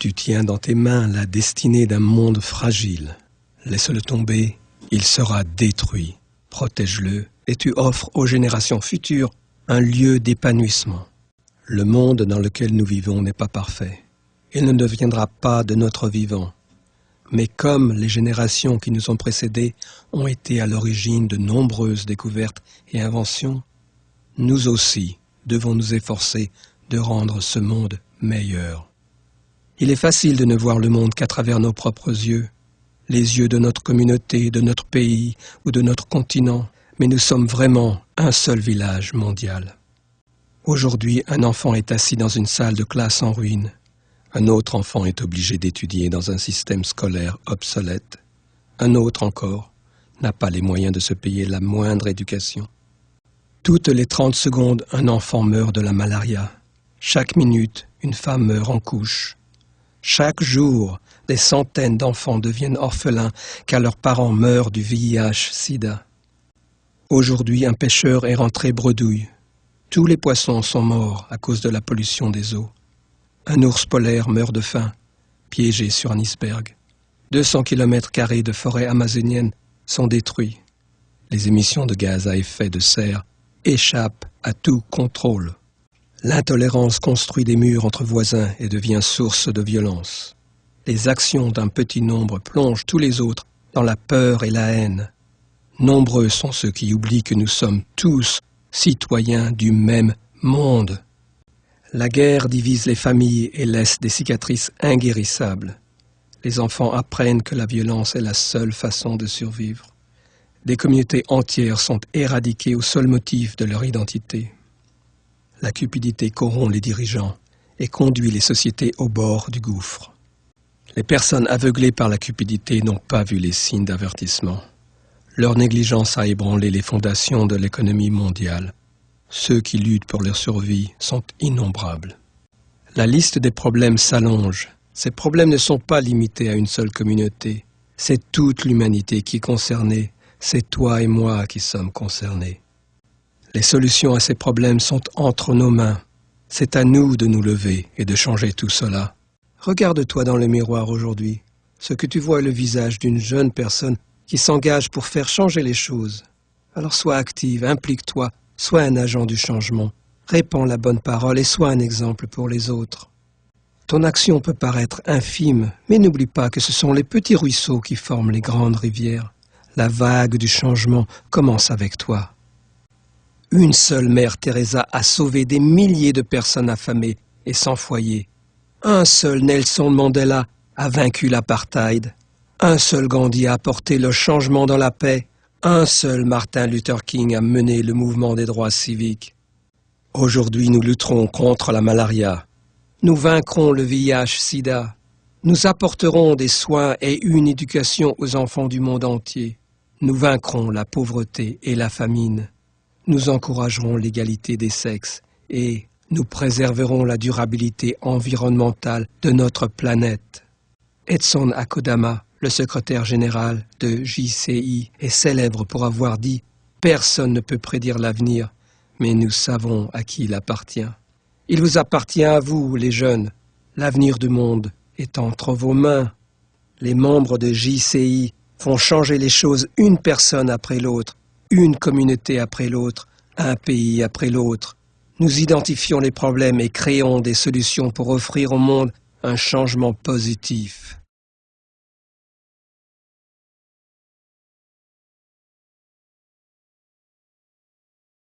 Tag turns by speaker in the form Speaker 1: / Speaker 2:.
Speaker 1: Tu tiens dans tes mains la destinée d'un monde fragile. Laisse-le tomber, il sera détruit. Protège-le et tu offres aux générations futures un lieu d'épanouissement. Le monde dans lequel nous vivons n'est pas parfait. Il ne deviendra pas de notre vivant. Mais comme les générations qui nous ont précédés ont été à l'origine de nombreuses découvertes et inventions, nous aussi devons nous efforcer de rendre ce monde meilleur. Il est facile de ne voir le monde qu'à travers nos propres yeux, les yeux de notre communauté, de notre pays ou de notre continent, mais nous sommes vraiment un seul village mondial. Aujourd'hui, un enfant est assis dans une salle de classe en ruine. Un autre enfant est obligé d'étudier dans un système scolaire obsolète. Un autre encore n'a pas les moyens de se payer la moindre éducation. Toutes les 30 secondes, un enfant meurt de la malaria. Chaque minute, une femme meurt en couche. Chaque jour, des centaines d'enfants deviennent orphelins car leurs parents meurent du VIH/SIDA. Aujourd'hui, un pêcheur est rentré bredouille. Tous les poissons sont morts à cause de la pollution des eaux. Un ours polaire meurt de faim, piégé sur un iceberg. 200 km² de forêt amazonienne sont détruits. Les émissions de gaz à effet de serre échappent à tout contrôle. L'intolérance construit des murs entre voisins et devient source de violence. Les actions d'un petit nombre plongent tous les autres dans la peur et la haine. Nombreux sont ceux qui oublient que nous sommes tous citoyens du même monde. La guerre divise les familles et laisse des cicatrices inguérissables. Les enfants apprennent que la violence est la seule façon de survivre. Des communautés entières sont éradiquées au seul motif de leur identité. La cupidité corrompt les dirigeants et conduit les sociétés au bord du gouffre. Les personnes aveuglées par la cupidité n'ont pas vu les signes d'avertissement. Leur négligence a ébranlé les fondations de l'économie mondiale. Ceux qui luttent pour leur survie sont innombrables. La liste des problèmes s'allonge. Ces problèmes ne sont pas limités à une seule communauté. C'est toute l'humanité qui est concernée. C'est toi et moi qui sommes concernés. Les solutions à ces problèmes sont entre nos mains. C'est à nous de nous lever et de changer tout cela. Regarde-toi dans le miroir aujourd'hui. Ce que tu vois est le visage d'une jeune personne qui s'engage pour faire changer les choses. Alors sois active, implique-toi, sois un agent du changement. Répands la bonne parole et sois un exemple pour les autres. Ton action peut paraître infime, mais n'oublie pas que ce sont les petits ruisseaux qui forment les grandes rivières. La vague du changement commence avec toi. Une seule mère Teresa a sauvé des milliers de personnes affamées et sans foyer. Un seul Nelson Mandela a vaincu l'apartheid. Un seul Gandhi a apporté le changement dans la paix. Un seul Martin Luther King a mené le mouvement des droits civiques. Aujourd'hui, nous lutterons contre la malaria. Nous vaincrons le VIH/SIDA. Nous apporterons des soins et une éducation aux enfants du monde entier. Nous vaincrons la pauvreté et la famine. Nous encouragerons l'égalité des sexes et nous préserverons la durabilité environnementale de notre planète. Edson Akodama, le secrétaire général de JCI, est célèbre pour avoir dit « Personne ne peut prédire l'avenir, mais nous savons à qui il appartient. » Il vous appartient à vous, les jeunes. L'avenir du monde est entre vos mains. Les membres de JCI font changer les choses une personne après l'autre, une communauté après l'autre, un pays après l'autre. Nous identifions les problèmes et créons des solutions pour offrir au monde un changement positif.